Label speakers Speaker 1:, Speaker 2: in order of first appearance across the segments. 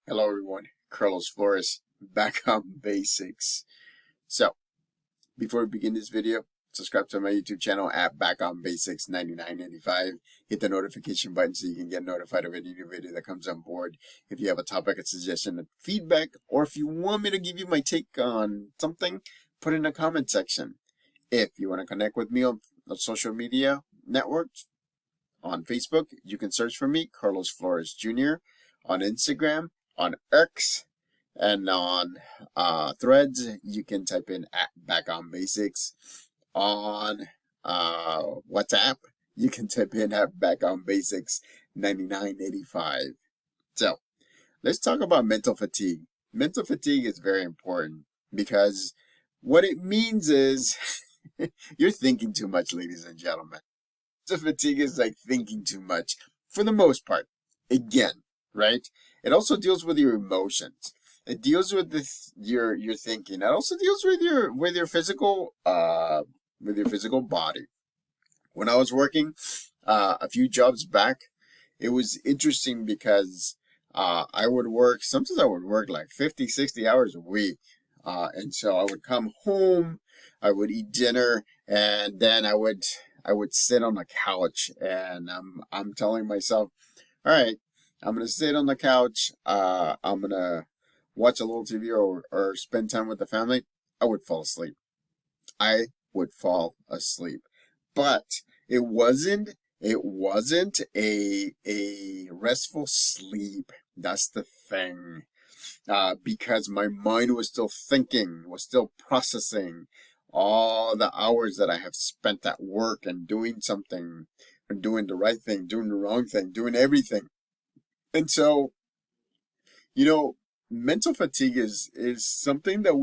Speaker 1: Hello everyone, Carlos Flores, back on basics. So, before we begin this video, subscribe to my YouTube channel at Back on Basics 99.95. Hit the notification button so you can get notified of any new video that comes on board. If you have a topic, a suggestion, a feedback, or if you want me to give you my take on something, put it in the comment section. If you want to connect with me on social media networks, on Facebook, you can search for me, Carlos Flores Jr. On Instagram, on X, and on Threads, you can type in at Back on Basics. On WhatsApp, you can type in at Back on Basics 9985. So, let's talk about mental fatigue. Mental fatigue is very important because what it means is you're thinking too much, ladies and gentlemen. Mental fatigue is like thinking too much for the most part. Again, right? It also deals with your emotions. It deals with your thinking. It also deals with your physical body. When I was working a few jobs back, it was interesting because I would work, sometimes I would work like 50, 60 hours a week. And so I would come home, I would eat dinner, and then I would sit on the couch, and I'm telling myself, all right, I'm gonna sit on the couch. I'm gonna watch a little TV or spend time with the family. I would fall asleep. I would fall asleep. But it wasn't a restful sleep. That's the thing. Because my mind was still thinking, was still processing all the hours that I have spent at work and doing something, and doing the right thing, doing the wrong thing, doing everything. And so, mental fatigue is something that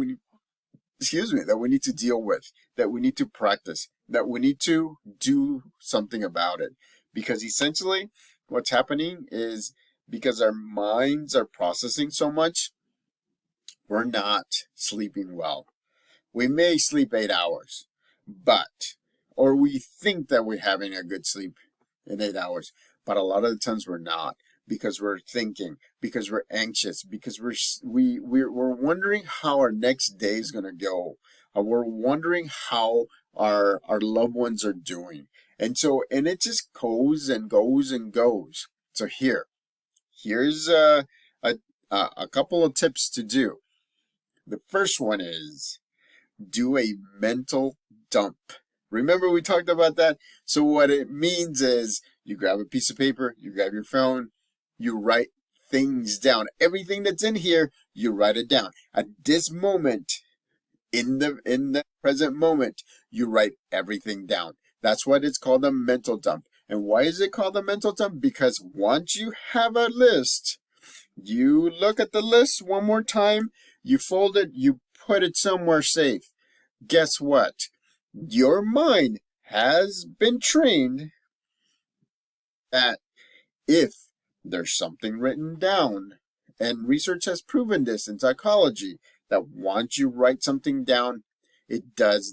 Speaker 1: that we need to deal with, that we need to practice, that we need to do something about it. Because essentially, what's happening is because our minds are processing so much, we're not sleeping well. We may sleep 8 hours, or we think that we're having a good sleep in 8 hours, but a lot of the times we're not, because we're thinking, because we're anxious, because we're wondering how our next day is going to go. We're wondering how our loved ones are doing. And it just goes and goes and goes. So here's a couple of tips to do. The first one is do a mental dump. Remember we talked about that? So what it means is you grab a piece of paper, you grab your phone, you write things down. Everything that's in here, you write it down. At this moment, in the present moment, you write everything down. That's what it's called, a mental dump. And why is it called a mental dump? Because once you have a list, you look at the list one more time, you fold it, you put it somewhere safe. Guess what? Your mind has been trained that if there's something written down, and research has proven this in psychology, that once you write something down,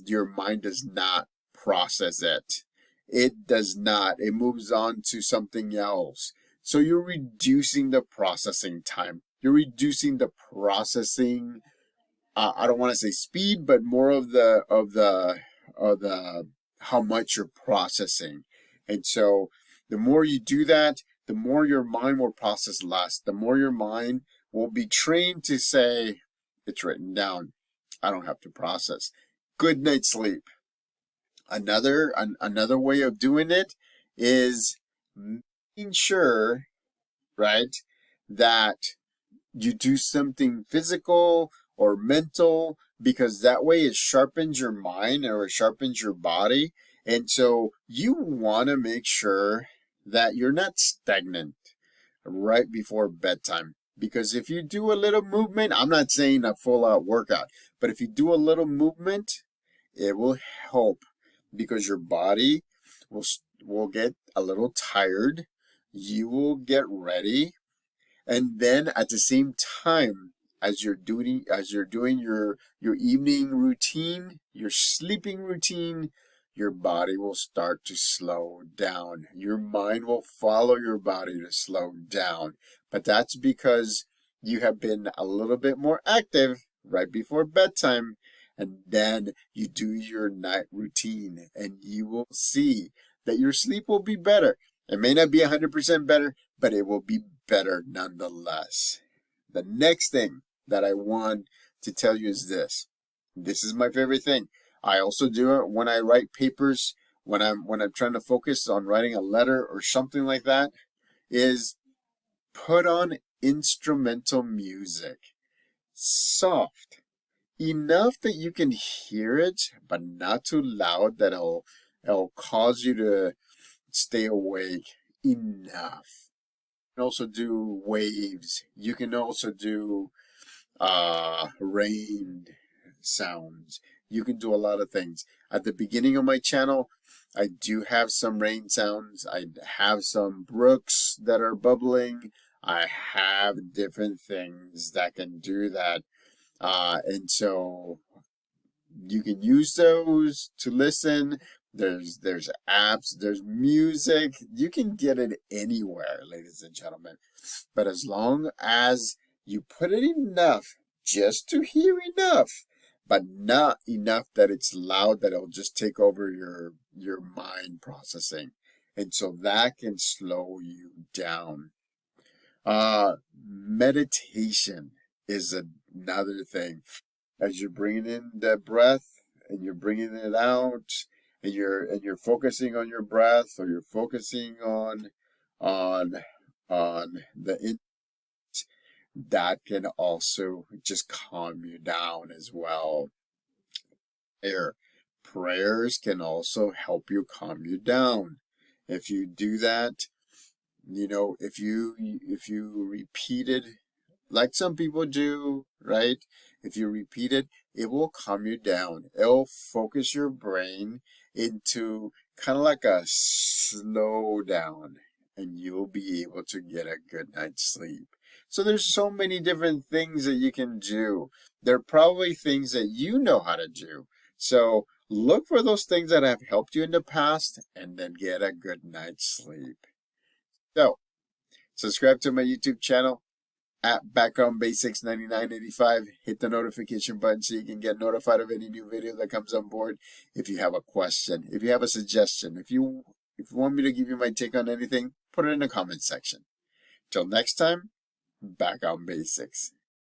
Speaker 1: your mind does not process it. It does not. It moves on to something else. So you're reducing the processing time. You're reducing the processing. I don't want to say speed, but more of the how much you're processing. And so the more you do that, the more your mind will process less. The more your mind will be trained to say, it's written down. I don't have to process. Good night's sleep. Another way of doing it is making sure, right, that you do something physical or mental, because that way it sharpens your mind or it sharpens your body. And so you want to make sure that you're not stagnant right before bedtime. Because if you do a little movement, I'm not saying a full out workout, but if you do a little movement, it will help, because your body will get a little tired. You will get ready. And then at the same time, as you're doing your evening routine, your sleeping routine, your body will start to slow down. Your mind will follow your body to slow down. But that's because you have been a little bit more active right before bedtime, and then you do your night routine, and you will see that your sleep will be better. It may not be 100% better, but it will be better nonetheless. The next thing that I want to tell you is this. This is my favorite thing. I also do it when I write papers, when I'm trying to focus on writing a letter or something like that, is put on instrumental music. Soft. Enough that you can hear it, but not too loud that it'll cause you to stay awake. Enough. You can also do waves. You can also do rain sounds. You can do a lot of things. At the beginning of my channel, I do have some rain sounds. I have some brooks that are bubbling. I have different things that can do that. And so you can use those to listen. There's apps, there's music. You can get it anywhere, ladies and gentlemen. But as long as you put it enough, just to hear enough, but not enough that it's loud that it'll just take over your mind processing. And so that can slow you down. Meditation is another thing. As you're bringing in that breath and you're bringing it out, and you're focusing on your breath, or you're focusing on the in, that can also just calm you down as well. Prayers can also help you calm you down. If you do that, if you repeat it like some people do, right? If you repeat it, it will calm you down. It'll focus your brain into kind of like a slow down, and you'll be able to get a good night's sleep. So there's so many different things that you can do. There are probably things that you know how to do. So look for those things that have helped you in the past, and then get a good night's sleep. So subscribe to my YouTube channel at Background Basics 9985. Hit the notification button so you can get notified of any new video that comes on board. If you have a question, if you have a suggestion, if you want me to give you my take on anything, put it in the comment section. Till next time, Background Basics.